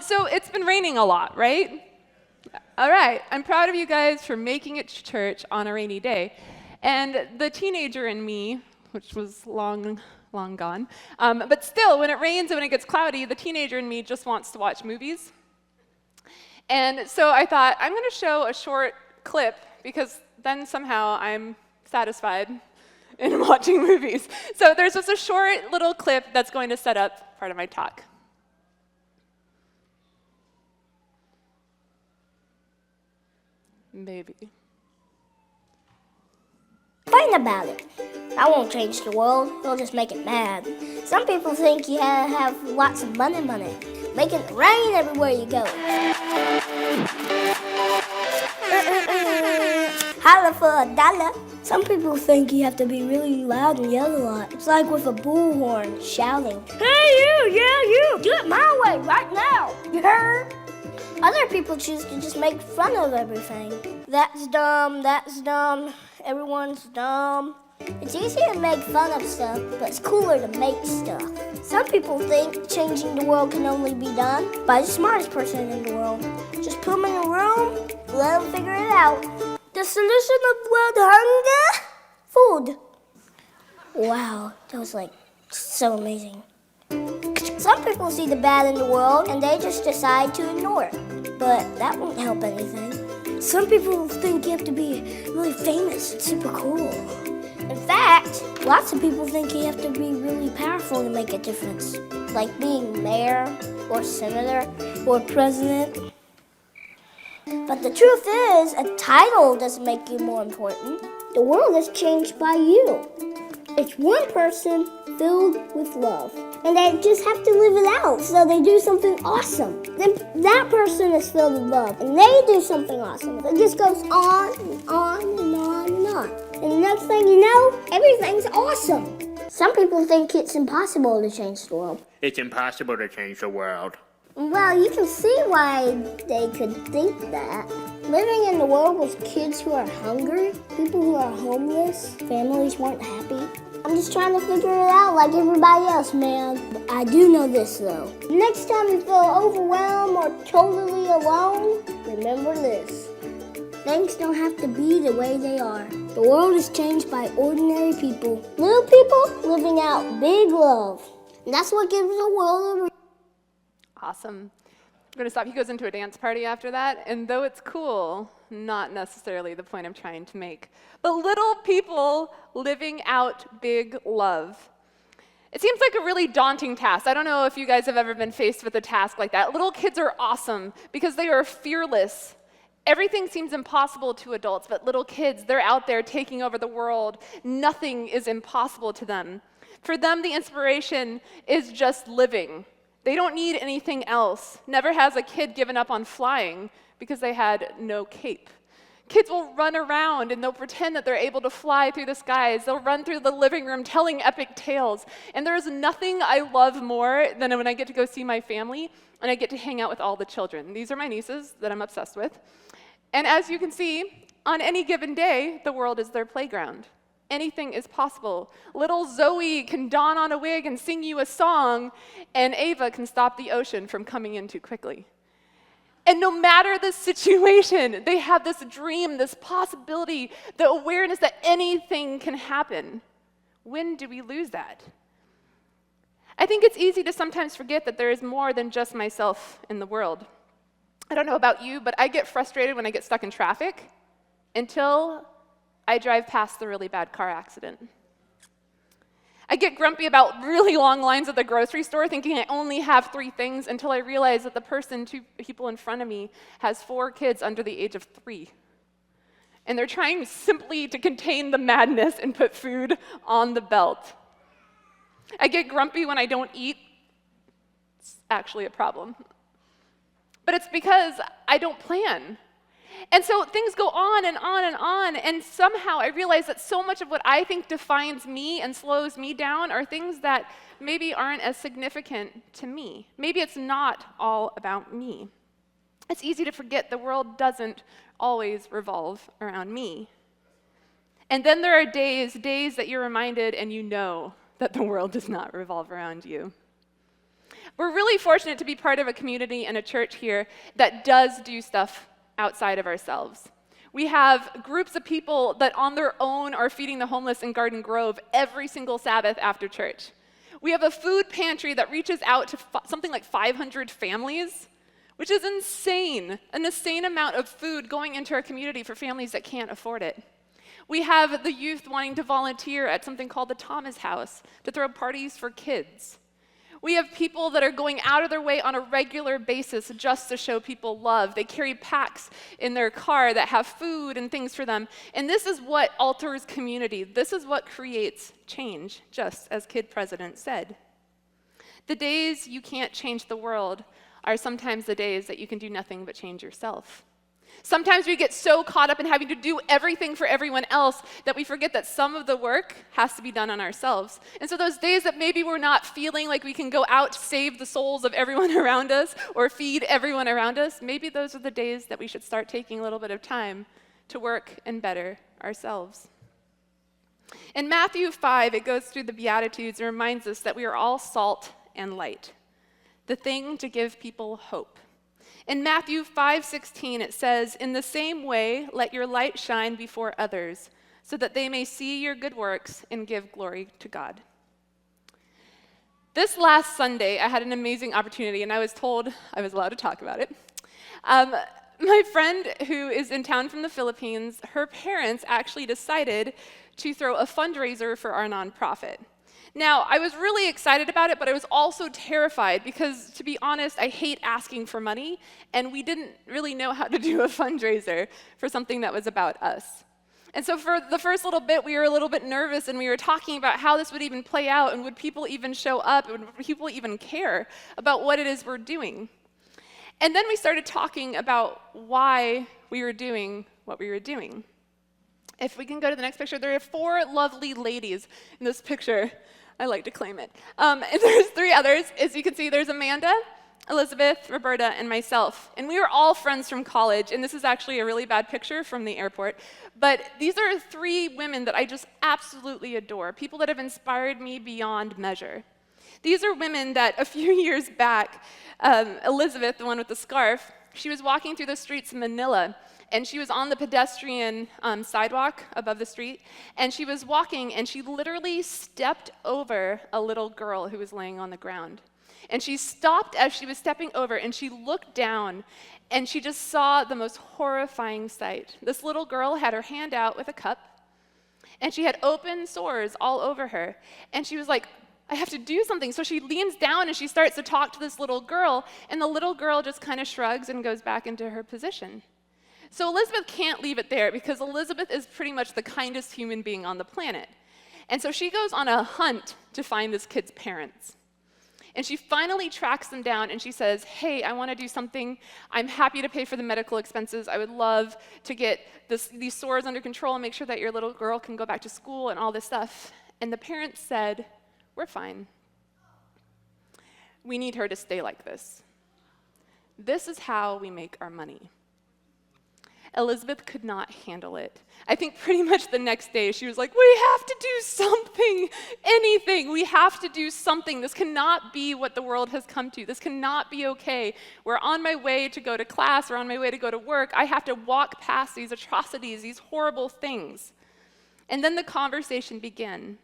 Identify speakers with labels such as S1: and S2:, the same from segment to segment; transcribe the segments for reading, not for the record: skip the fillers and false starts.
S1: So it's been raining a lot, right? All right, I'm proud of you guys for making it to church on a rainy day. And the teenager in me, which was long gone, but still, when it rains and when it gets cloudy, the teenager in me just wants to watch movies. And so I thought, I'm going to show a short clip, because then somehow I'm satisfied in watching movies. So there's just a short little clip that's going to set up part of my talk. Maybe.
S2: Fight about it. That won't change the world. It'll just make it bad. Some people think you have lots of money. Make it rain everywhere you go. Holla for a dollar. Some people think you have to be really loud and yell a lot. It's like with a bullhorn shouting, "Hey you, yeah you, do it my way right now, you heard?" Other people choose to just make fun of everything. That's dumb, everyone's dumb. It's easier to make fun of stuff, but it's cooler to make stuff. Some people think changing the world can only be done by the smartest person in the world. Just put them in a room, let them figure it out. The solution of world hunger? Food. Wow, that was so amazing. Some people see the bad in the world and they just decide to ignore it. But that won't help anything. Some people think you have to be really famous and super cool. In fact, lots of people think you have to be really powerful to make a difference. Like being mayor or senator or president. But the truth is, a title doesn't make you more important. The world is changed by you. It's one person filled with love. And they just have to live it out, so they do something awesome. Then that person is filled with love, and they do something awesome. It just goes on and on and on and on. And the next thing you know, everything's awesome. Some people think it's impossible to change the world.
S3: It's impossible to change the world.
S2: Well, you can see why they could think that. Living in the world with kids who are hungry, people who are homeless, families weren't happy. I'm just trying to figure it out like everybody else, man. I do know this, though. Next time you feel overwhelmed or totally alone, remember this. Things don't have to be the way they are. The world is changed by ordinary people. Little people living out big love. And that's what gives the world a
S1: Awesome. I'm going to stop. He goes into a dance party after that, and though it's cool, not necessarily the point I'm trying to make. But little people living out big love. It seems like a really daunting task. I don't know if you guys have ever been faced with a task like that. Little kids are awesome because they are fearless. Everything seems impossible to adults, but little kids, they're out there taking over the world. Nothing is impossible to them. For them, the inspiration is just living. They don't need anything else. Never has a kid given up on flying because they had no cape. Kids will run around and they'll pretend that they're able to fly through the skies. They'll run through the living room telling epic tales. And there is nothing I love more than when I get to go see my family and I get to hang out with all the children. These are my nieces that I'm obsessed with. And as you can see, on any given day, the world is their playground. Anything is possible. Little Zoe can don on a wig and sing you a song, and Ava can stop the ocean from coming in too quickly. And no matter the situation, they have this dream, this possibility, the awareness that anything can happen. When do we lose that? I think it's easy to sometimes forget that there is more than just myself in the world. I don't know about you, but I get frustrated when I get stuck in traffic until I drive past the really bad car accident. I get grumpy about really long lines at the grocery store thinking I only have 3 things until I realize that the person 2 people in front of me has 4 kids under the age of 3. And they're trying simply to contain the madness and put food on the belt. I get grumpy when I don't eat. It's actually a problem. But it's because I don't plan. And so things go on and on and on, and somehow I realize that so much of what I think defines me and slows me down are things that maybe aren't as significant to me. Maybe it's not all about me. It's easy to forget the world doesn't always revolve around me. And then there are days that you're reminded and you know that the world does not revolve around you. We're really fortunate to be part of a community and a church here that does do stuff outside of ourselves. We have groups of people that on their own are feeding the homeless in Garden Grove every single Sabbath after church. We have a food pantry that reaches out to something like 500 families, which is insane, an insane amount of food going into our community for families that can't afford it. We have the youth wanting to volunteer at something called the Thomas House to throw parties for kids. We have people that are going out of their way on a regular basis just to show people love. They carry packs in their car that have food and things for them. And this is what alters community. This is what creates change, just as Kid President said. The days you can't change the world are sometimes the days that you can do nothing but change yourself. Sometimes we get so caught up in having to do everything for everyone else that we forget that some of the work has to be done on ourselves. And so those days that maybe we're not feeling like we can go out to save the souls of everyone around us or feed everyone around us, maybe those are the days that we should start taking a little bit of time to work and better ourselves. In Matthew 5, it goes through the Beatitudes and reminds us that we are all salt and light, the thing to give people hope. In Matthew 5:16, it says, "In the same way, let your light shine before others, so that they may see your good works and give glory to God." This last Sunday, I had an amazing opportunity, and I was told I was allowed to talk about it. My friend who is in town from the Philippines, her parents actually decided to throw a fundraiser for our nonprofit. Now, I was really excited about it, but I was also terrified because, to be honest, I hate asking for money, and we didn't really know how to do a fundraiser for something that was about us. And so for the first little bit, we were a little bit nervous, and we were talking about how this would even play out, and would people even show up, and would people even care about what it is we're doing? And then we started talking about why we were doing what we were doing. If we can go to the next picture, there are 4 lovely ladies in this picture. I like to claim it. And there's 3 others. As you can see, there's Amanda, Elizabeth, Roberta, and myself. And we were all friends from college, and this is actually a really bad picture from the airport. But these are 3 women that I just absolutely adore, people that have inspired me beyond measure. These are women that a few years back, Elizabeth, the one with the scarf, she was walking through the streets of Manila, and she was on the pedestrian sidewalk above the street, and she was walking, and she literally stepped over a little girl who was laying on the ground. And she stopped as she was stepping over, and she looked down, and she just saw the most horrifying sight. This little girl had her hand out with a cup, and she had open sores all over her, and she was like, I have to do something. So she leans down, and she starts to talk to this little girl, and the little girl just kind of shrugs and goes back into her position. So Elizabeth can't leave it there because Elizabeth is pretty much the kindest human being on the planet. And so she goes on a hunt to find this kid's parents. And she finally tracks them down and she says, hey, I want to do something. I'm happy to pay for the medical expenses. I would love to get these sores under control and make sure that your little girl can go back to school and all this stuff. And the parents said, we're fine. We need her to stay like this. This is how we make our money. Elizabeth could not handle it. I think pretty much the next day she was like, we have to do something, anything. We have to do something. This cannot be what the world has come to. This cannot be okay. We're on my way to go to class, we're on my way to go to work. I have to walk past these atrocities, these horrible things. And then the conversation began.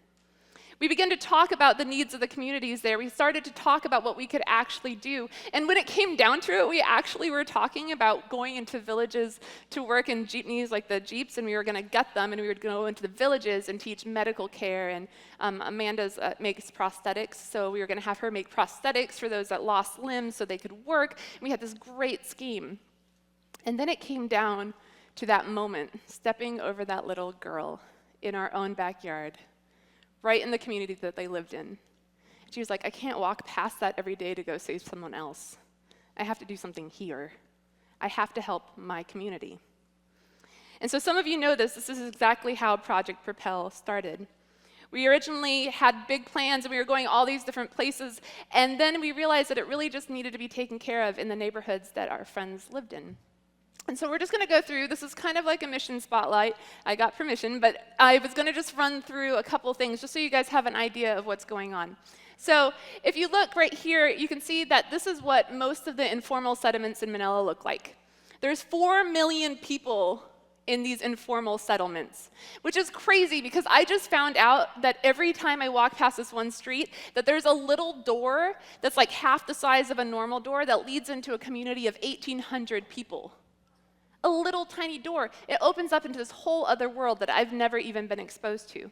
S1: We began to talk about the needs of the communities there. We started to talk about what we could actually do. And when it came down to it, we actually were talking about going into villages to work in jeepneys like the Jeeps, and we were going to get them, and we would go into the villages and teach medical care. And Amanda's makes prosthetics, so we were going to have her make prosthetics for those that lost limbs so they could work. And we had this great scheme. And then it came down to that moment, stepping over that little girl in our own backyard, right in the community that they lived in. She was like, I can't walk past that every day to go save someone else. I have to do something here. I have to help my community. And so some of you know this. This is exactly how Project Propel started. We originally had big plans, and we were going all these different places, and then we realized that it really just needed to be taken care of in the neighborhoods that our friends lived in. And so we're just going to go through. This is kind of like a mission spotlight. I got permission, but I was going to just run through a couple things just so you guys have an idea of what's going on. So if you look right here, you can see that this is what most of the informal settlements in Manila look like. There's 4 million people in these informal settlements, which is crazy because I just found out that every time I walk past this one street, that there's a little door that's like half the size of a normal door that leads into a community of 1,800 people. A little tiny door. It opens up into this whole other world that I've never even been exposed to.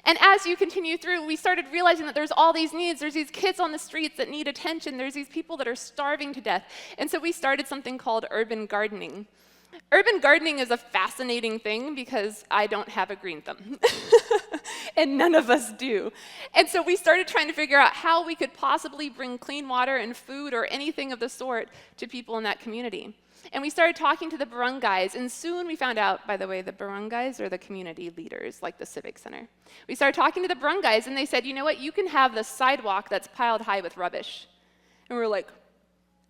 S1: And as you continue through, we started realizing that there's all these needs. There's these kids on the streets that need attention. There's these people that are starving to death. And so we started something called urban gardening. Urban gardening is a fascinating thing because I don't have a green thumb. And none of us do. And so we started trying to figure out how we could possibly bring clean water and food or anything of the sort to people in that community. And we started talking to the barangays, and soon we found out, by the way, the barangays are the community leaders, like the Civic Center. We started talking to the barangays, and they said, you know what, you can have the sidewalk that's piled high with rubbish. And we were like,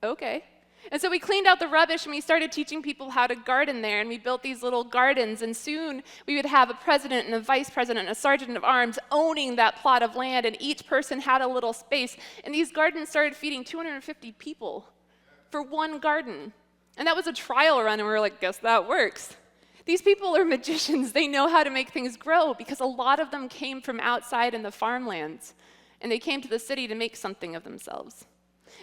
S1: okay. And so we cleaned out the rubbish, and we started teaching people how to garden there, and we built these little gardens, and soon we would have a president and a vice president and a sergeant of arms owning that plot of land, and each person had a little space. And these gardens started feeding 250 people for one garden. And that was a trial run, and we were like, guess that works. These people are magicians. They know how to make things grow because a lot of them came from outside in the farmlands, and they came to the city to make something of themselves.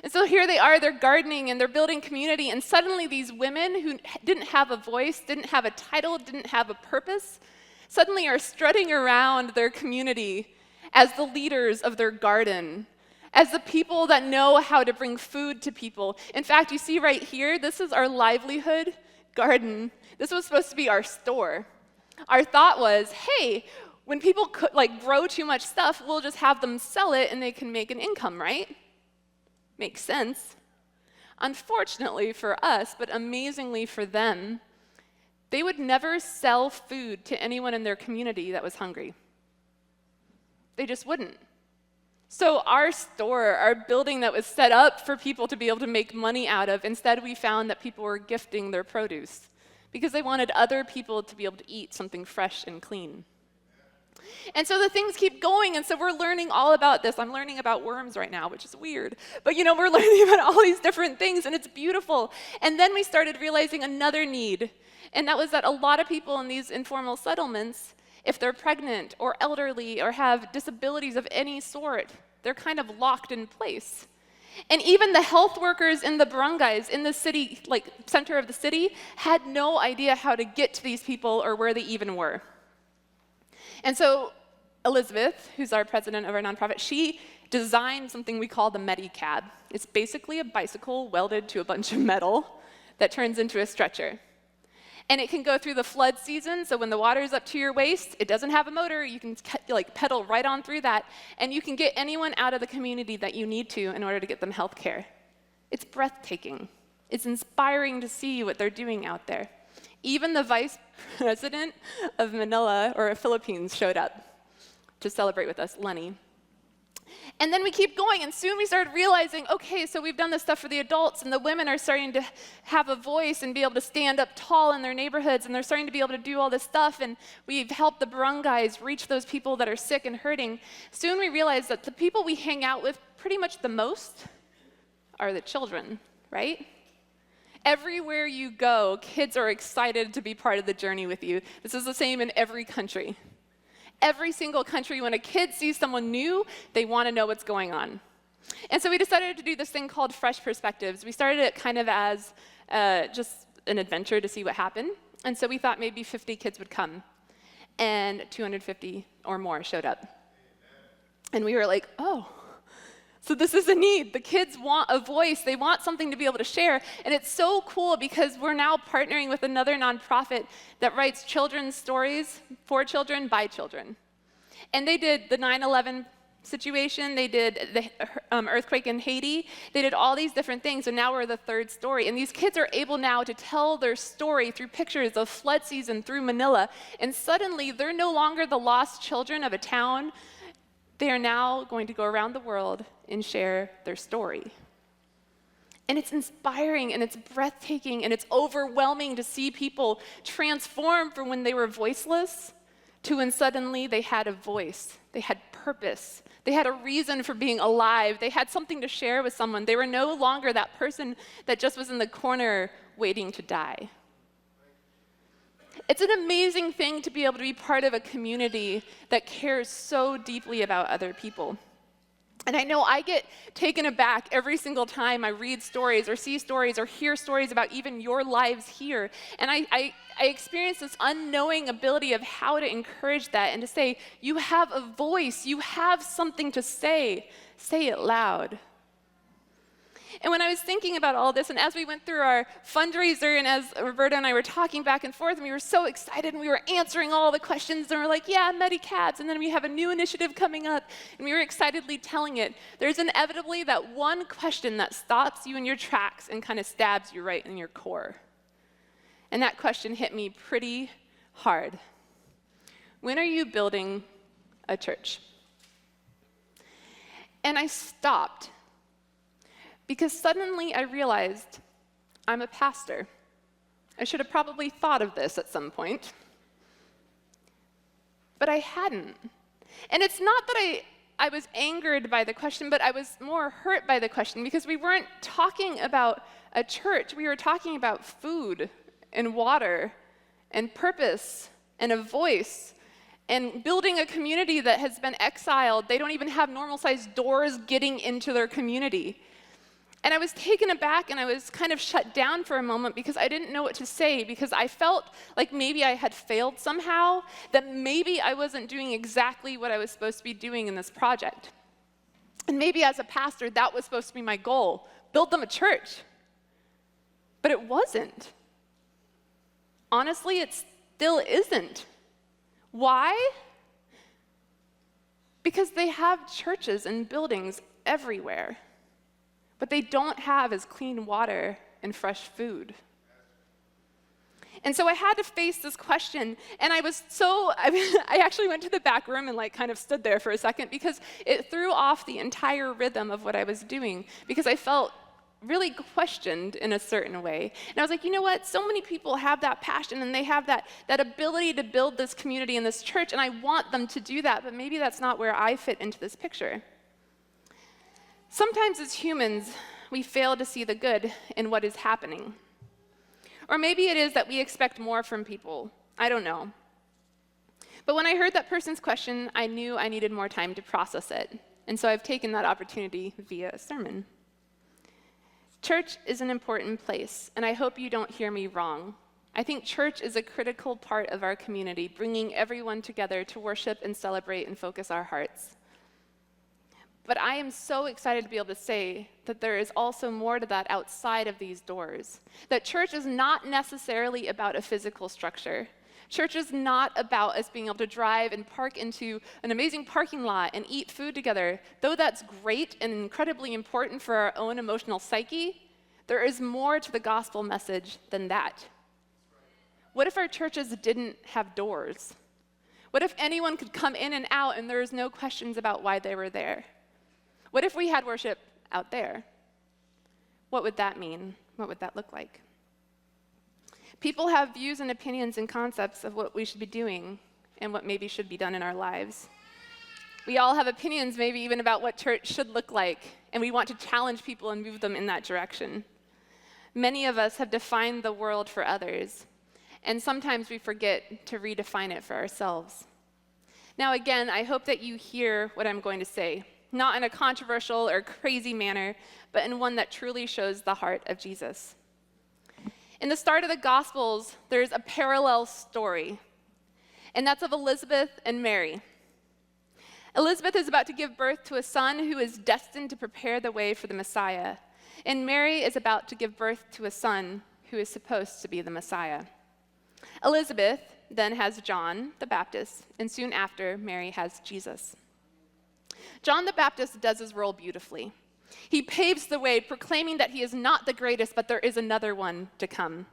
S1: And so here they are, they're gardening, and they're building community, and suddenly these women who didn't have a voice, didn't have a title, didn't have a purpose, suddenly are strutting around their community as the leaders of their garden, as the people that know how to bring food to people. In fact, you see right here, this is our livelihood garden. This was supposed to be our store. Our thought was, hey, when people grow too much stuff, we'll just have them sell it and they can make an income, right? Makes sense. Unfortunately for us, but amazingly for them, they would never sell food to anyone in their community that was hungry. They just wouldn't. So our store, our building that was set up for people to be able to make money out of, instead we found that people were gifting their produce because they wanted other people to be able to eat something fresh and clean. And so the things keep going, and so we're learning all about this. I'm learning about worms right now, which is weird. But we're learning about all these different things, and it's beautiful. And then we started realizing another need, and that was that a lot of people in these informal settlements, if they're pregnant or elderly or have disabilities of any sort, they're kind of locked in place. And even the health workers in the barangays, in the city, center of the city, had no idea how to get to these people or where they even were. And so Elizabeth, who's our president of our nonprofit, she designed something we call the Medicab. It's basically a bicycle welded to a bunch of metal that turns into a stretcher. And it can go through the flood season, so when the water's up to your waist, it doesn't have a motor, you can pedal right on through that, and you can get anyone out of the community that you need to in order to get them health care. It's breathtaking. It's inspiring to see what they're doing out there. Even the vice president of Manila, or Philippines, showed up to celebrate with us, Lenny. And then we keep going, and soon we started realizing, okay, so we've done this stuff for the adults, and the women are starting to have a voice and be able to stand up tall in their neighborhoods, and they're starting to be able to do all this stuff, and we've helped the barangays reach those people that are sick and hurting. Soon we realized that the people we hang out with pretty much the most are the children, right? Everywhere you go, kids are excited to be part of the journey with you. This is the same in every country. Every single country, when a kid sees someone new, they want to know what's going on. And so we decided to do this thing called Fresh Perspectives. We started it kind of as just an adventure to see what happened. And so we thought maybe 50 kids would come. And 250 or more showed up. And we were like, oh, so this is a need. The kids want a voice. They want something to be able to share. And it's so cool because we're now partnering with another nonprofit that writes children's stories for children by children. And they did the 9/11 situation. They did the earthquake in Haiti. They did all these different things, and now we're the third story. And these kids are able now to tell their story through pictures of flood season through Manila. And suddenly, they're no longer the lost children of a town. They are now going to go around the world and share their story. And it's inspiring, and it's breathtaking, and it's overwhelming to see people transform from when they were voiceless to when suddenly they had a voice, they had purpose. They had a reason for being alive. They had something to share with someone. They were no longer that person that just was in the corner waiting to die. It's an amazing thing to be able to be part of a community that cares so deeply about other people. And I know I get taken aback every single time I read stories or see stories or hear stories about even your lives here. And I experience this unknowing ability of how to encourage that and to say, you have a voice, you have something to say it loud. And when I was thinking about all this, and as we went through our fundraiser, and as Roberta and I were talking back and forth, and we were so excited, and we were answering all the questions, and we're like, yeah, Medicats, and then we have a new initiative coming up, and we were excitedly telling it, there's inevitably that one question that stops you in your tracks and kind of stabs you right in your core. And that question hit me pretty hard. When are you building a church? And I stopped. Because suddenly I realized I'm a pastor. I should have probably thought of this at some point. But I hadn't. And it's not that I was angered by the question, but I was more hurt by the question because we weren't talking about a church. We were talking about food and water and purpose and a voice and building a community that has been exiled. They don't even have normal-sized doors getting into their community. And I was taken aback and I was kind of shut down for a moment because I didn't know what to say, because I felt like maybe I had failed somehow, that maybe I wasn't doing exactly what I was supposed to be doing in this project. And maybe as a pastor, that was supposed to be my goal, build them a church. But it wasn't. Honestly, it still isn't. Why? Because they have churches and buildings everywhere. But they don't have as clean water and fresh food. And so I had to face this question, and I actually went to the back room and kind of stood there for a second because it threw off the entire rhythm of what I was doing, because I felt really questioned in a certain way. And I was like, you know what? So many people have that passion and they have that ability to build this community and this church, and I want them to do that, but maybe that's not where I fit into this picture. Sometimes as humans, we fail to see the good in what is happening. Or maybe it is that we expect more from people. I don't know. But when I heard that person's question, I knew I needed more time to process it. And so I've taken that opportunity via a sermon. Church is an important place, and I hope you don't hear me wrong. I think church is a critical part of our community, bringing everyone together to worship and celebrate and focus our hearts. But I am so excited to be able to say that there is also more to that outside of these doors. That church is not necessarily about a physical structure. Church is not about us being able to drive and park into an amazing parking lot and eat food together. Though that's great and incredibly important for our own emotional psyche, there is more to the gospel message than that. What if our churches didn't have doors? What if anyone could come in and out and there was no questions about why they were there? What if we had worship out there? What would that mean? What would that look like? People have views and opinions and concepts of what we should be doing and what maybe should be done in our lives. We all have opinions maybe even about what church should look like, and we want to challenge people and move them in that direction. Many of us have defined the world for others, and sometimes we forget to redefine it for ourselves. Now again, I hope that you hear what I'm going to say. Not in a controversial or crazy manner, but in one that truly shows the heart of Jesus. In the start of the Gospels, there's a parallel story, and that's of Elizabeth and Mary. Elizabeth is about to give birth to a son who is destined to prepare the way for the Messiah, and Mary is about to give birth to a son who is supposed to be the Messiah. Elizabeth then has John the Baptist, and soon after, Mary has Jesus. John the Baptist does his role beautifully. He paves the way, proclaiming that he is not the greatest, but there is another one to come.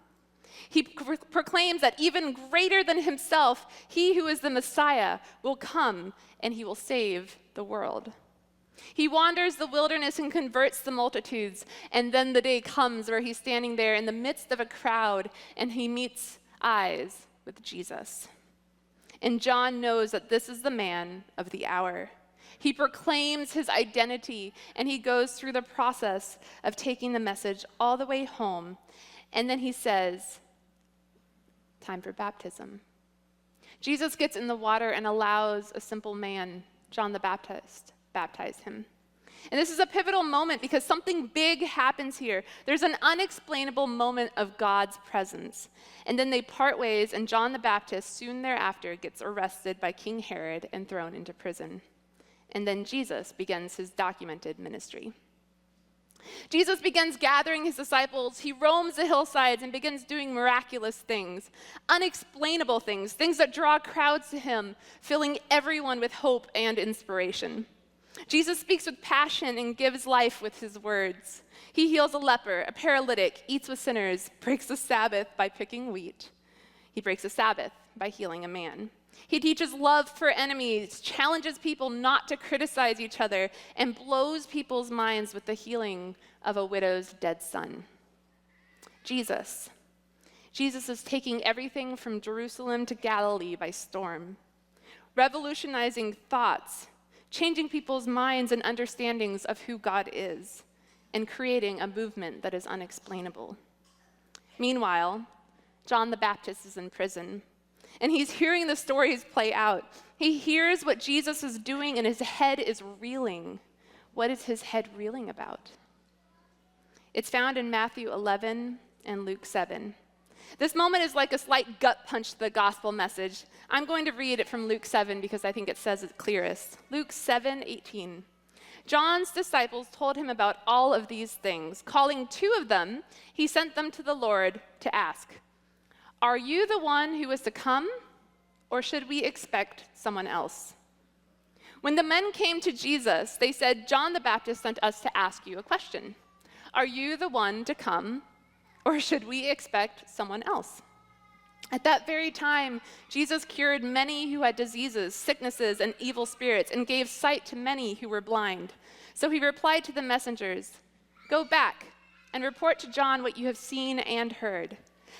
S1: He proclaims that even greater than himself, he who is the Messiah will come and he will save the world. He wanders the wilderness and converts the multitudes, and then the day comes where he's standing there in the midst of a crowd and he meets eyes with Jesus. And John knows that this is the man of the hour. He proclaims his identity, and he goes through the process of taking the message all the way home. And then he says, time for baptism. Jesus gets in the water and allows a simple man, John the Baptist, baptize him. And this is a pivotal moment because something big happens here. There's an unexplainable moment of God's presence. And then they part ways, and John the Baptist soon thereafter gets arrested by King Herod and thrown into prison. And then Jesus begins his documented ministry. Jesus begins gathering his disciples. He roams the hillsides and begins doing miraculous things, unexplainable things, things that draw crowds to him, filling everyone with hope and inspiration. Jesus speaks with passion and gives life with his words. He heals a leper, a paralytic, eats with sinners, breaks the Sabbath by picking wheat. He breaks the Sabbath by healing a man. He teaches love for enemies, challenges people not to criticize each other, and blows people's minds with the healing of a widow's dead son. Jesus is taking everything from Jerusalem to Galilee by storm, revolutionizing thoughts, changing people's minds and understandings of who God is, and creating a movement that is unexplainable. Meanwhile, John the Baptist is in prison, and he's hearing the stories play out. He hears what Jesus is doing, and his head is reeling. What is his head reeling about? It's found in Matthew 11 and Luke 7. This moment is like a slight gut punch to the gospel message. I'm going to read it from Luke 7 because I think it says it clearest. Luke 7:18. John's disciples told him about all of these things. Calling two of them, he sent them to the Lord to ask, "Are you the one who is to come, or should we expect someone else?" When the men came to Jesus, they said, "John the Baptist sent us to ask you a question. Are you the one to come, or should we expect someone else?" At that very time, Jesus cured many who had diseases, sicknesses, and evil spirits, and gave sight to many who were blind. So he replied to the messengers, "Go back and report to John what you have seen and heard.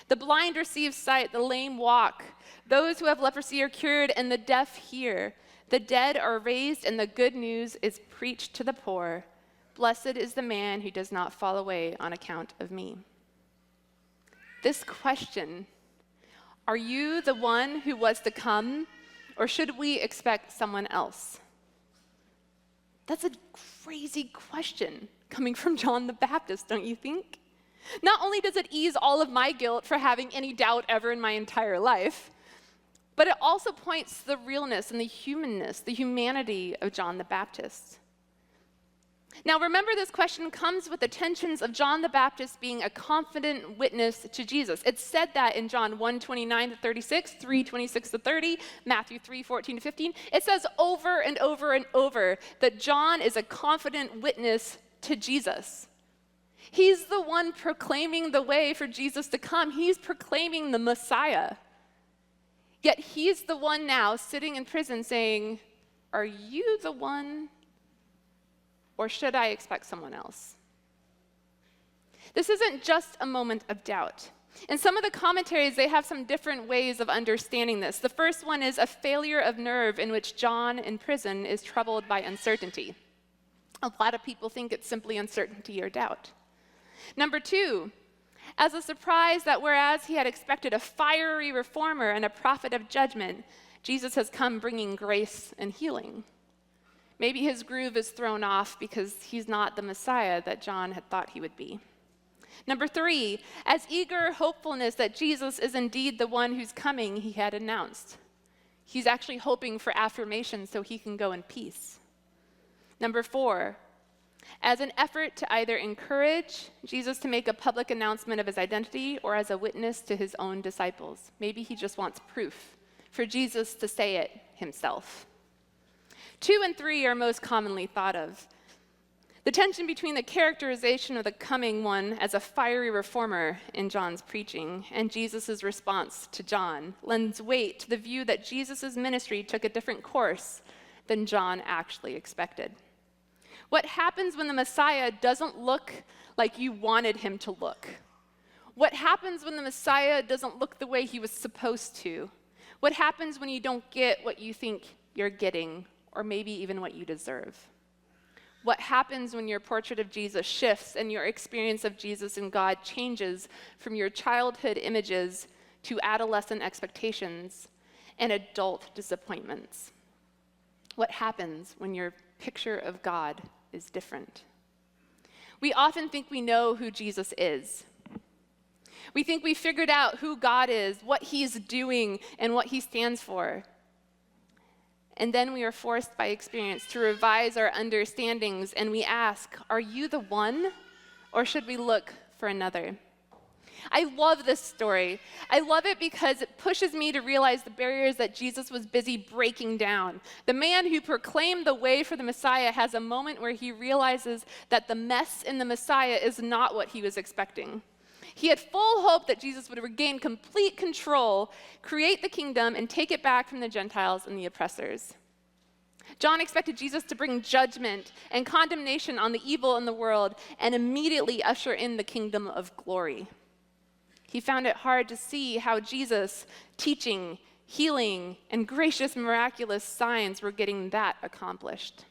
S1: The blind receive sight, the lame walk, those who have leprosy are cured, and the deaf hear. The dead are raised, and the good news is preached to the poor. Blessed is the man who does not fall away on account of me." This question, are you the one who was to come, or should we expect someone else? That's a crazy question coming from John the Baptist, don't you think? Not only does it ease all of my guilt for having any doubt ever in my entire life, but it also points to the realness and the humanness, the humanity of John the Baptist. Now, remember, this question comes with the tensions of John the Baptist being a confident witness to Jesus. It said that in John 1:29-36, 3:26-30, Matthew 3:14-15. It says over and over and over that John is a confident witness to Jesus. He's the one proclaiming the way for Jesus to come. He's proclaiming the Messiah. Yet he's the one now sitting in prison saying, "Are you the one, or should I expect someone else?" This isn't just a moment of doubt. In some of the commentaries, they have some different ways of understanding this. The first one is a failure of nerve in which John in prison is troubled by uncertainty. A lot of people think it's simply uncertainty or doubt. Number two, as a surprise that whereas he had expected a fiery reformer and a prophet of judgment, Jesus has come bringing grace and healing. Maybe his groove is thrown off because he's not the Messiah that John had thought he would be. Number three, as eager hopefulness that Jesus is indeed the one who's coming, he had announced. He's actually hoping for affirmation so he can go in peace. Number four, as an effort to either encourage Jesus to make a public announcement of his identity or as a witness to his own disciples. Maybe he just wants proof for Jesus to say it himself. 2 and 3 are most commonly thought of. The tension between the characterization of the coming one as a fiery reformer in John's preaching and Jesus' response to John lends weight to the view that Jesus' ministry took a different course than John actually expected. What happens when the Messiah doesn't look like you wanted him to look? What happens when the Messiah doesn't look the way he was supposed to? What happens when you don't get what you think you're getting or maybe even what you deserve. What happens when your portrait of Jesus shifts and your experience of Jesus and God changes from your childhood images to adolescent expectations and adult disappointments? What happens when your picture of God is different? We often think we know who Jesus is. We think we figured out who God is, what he's doing, and what he stands for. And then we are forced by experience to revise our understandings, and we ask, are you the one, or should we look for another? I love this story. I love it because it pushes me to realize the barriers that Jesus was busy breaking down. The man who proclaimed the way for the Messiah has a moment where he realizes that the mess in the Messiah is not what he was expecting. He had full hope that Jesus would regain complete control, create the kingdom, and take it back from the Gentiles and the oppressors. John expected Jesus to bring judgment and condemnation on the evil in the world and immediately usher in the kingdom of glory. He found it hard to see how Jesus' teaching, healing, and gracious, miraculous signs were getting that accomplished.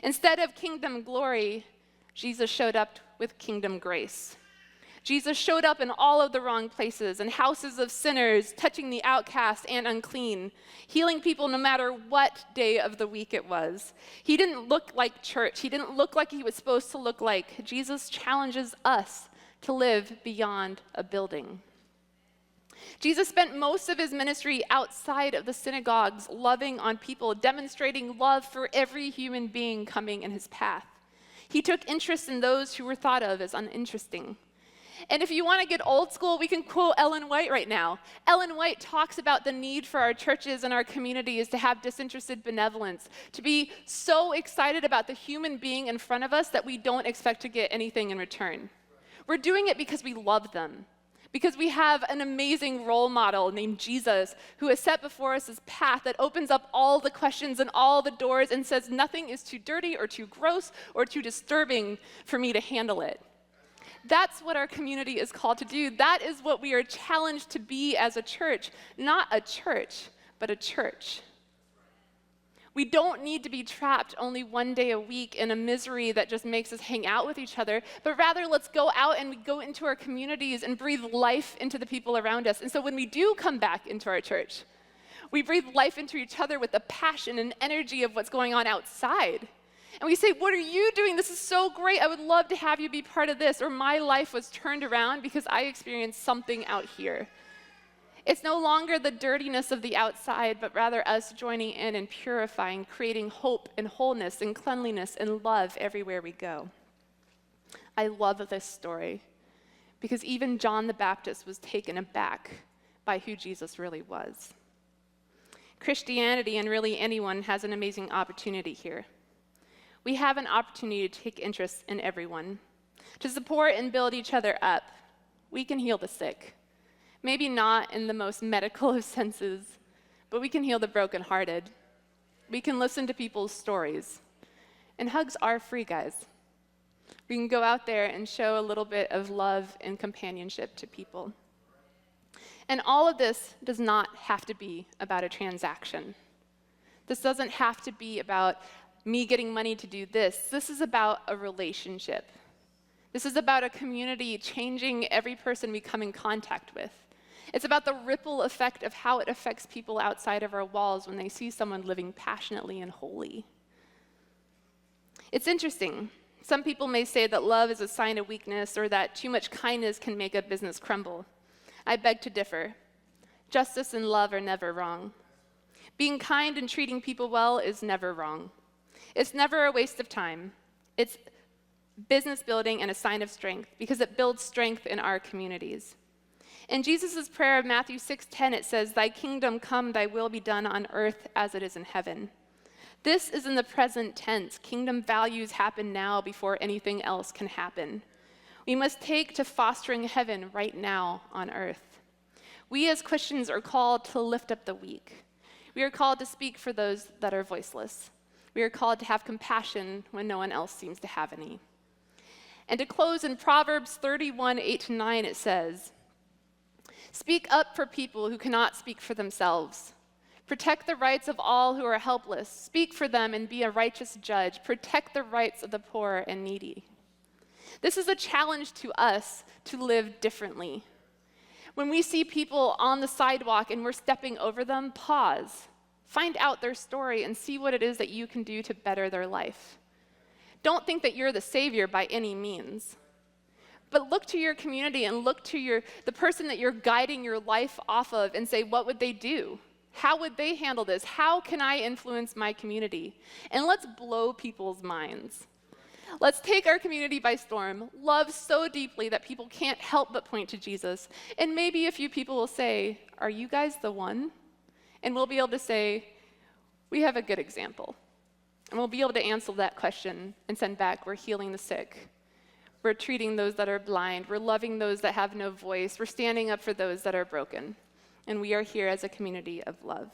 S1: Instead of kingdom glory, Jesus showed up with kingdom grace. Jesus showed up in all of the wrong places, in houses of sinners, touching the outcast and unclean, healing people no matter what day of the week it was. He didn't look like church. He didn't look like he was supposed to look like. Jesus challenges us to live beyond a building. Jesus spent most of his ministry outside of the synagogues, loving on people, demonstrating love for every human being coming in his path. He took interest in those who were thought of as uninteresting. And if you want to get old school, we can quote Ellen White right now. Ellen White talks about the need for our churches and our communities to have disinterested benevolence, to be so excited about the human being in front of us that we don't expect to get anything in return. We're doing it because we love them, because we have an amazing role model named Jesus who has set before us this path that opens up all the questions and all the doors and says nothing is too dirty or too gross or too disturbing for me to handle it. That's what our community is called to do. That is what we are challenged to be as a church. Not a church, but a church. We don't need to be trapped only one day a week in a misery that just makes us hang out with each other, but rather let's go out and we go into our communities and breathe life into the people around us. And so when we do come back into our church, we breathe life into each other with the passion and energy of what's going on outside. And we say, what are you doing? This is so great. I would love to have you be part of this. Or my life was turned around because I experienced something out here. It's no longer the dirtiness of the outside, but rather us joining in and purifying, creating hope and wholeness and cleanliness and love everywhere we go. I love this story because even John the Baptist was taken aback by who Jesus really was. Christianity, and really anyone, has an amazing opportunity here. We have an opportunity to take interest in everyone, to support and build each other up. We can heal the sick. Maybe not in the most medical of senses, but we can heal the brokenhearted. We can listen to people's stories. And hugs are free, guys. We can go out there and show a little bit of love and companionship to people. And all of this does not have to be about a transaction. This doesn't have to be about me getting money to do this. This is about a relationship. This is about a community changing every person we come in contact with. It's about the ripple effect of how it affects people outside of our walls when they see someone living passionately and wholly. It's interesting. Some people may say that love is a sign of weakness or that too much kindness can make a business crumble. I beg to differ. Justice and love are never wrong. Being kind and treating people well is never wrong. It's never a waste of time. It's business building and a sign of strength because it builds strength in our communities. In Jesus' prayer of Matthew 6:10, it says, "Thy kingdom come, thy will be done on earth as it is in heaven." This is in the present tense. Kingdom values happen now before anything else can happen. We must take to fostering heaven right now on earth. We as Christians are called to lift up the weak. We are called to speak for those that are voiceless. We are called to have compassion when no one else seems to have any. And to close, in Proverbs 31:8-9, it says, "Speak up for people who cannot speak for themselves. Protect the rights of all who are helpless. Speak for them and be a righteous judge. Protect the rights of the poor and needy. This is a challenge to us to live differently. When we see people on the sidewalk and we're stepping over them, pause. Find out their story and see what it is that you can do to better their life. Don't think that you're the savior by any means. But look to your community and look to the person that you're guiding your life off of and say, what would they do? How would they handle this? How can I influence my community? And let's blow people's minds. Let's take our community by storm, love so deeply that people can't help but point to Jesus. And maybe a few people will say, are you guys the one? And we'll be able to say, we have a good example. And we'll be able to answer that question and send back, we're healing the sick. We're treating those that are blind. We're loving those that have no voice. We're standing up for those that are broken. And we are here as a community of love.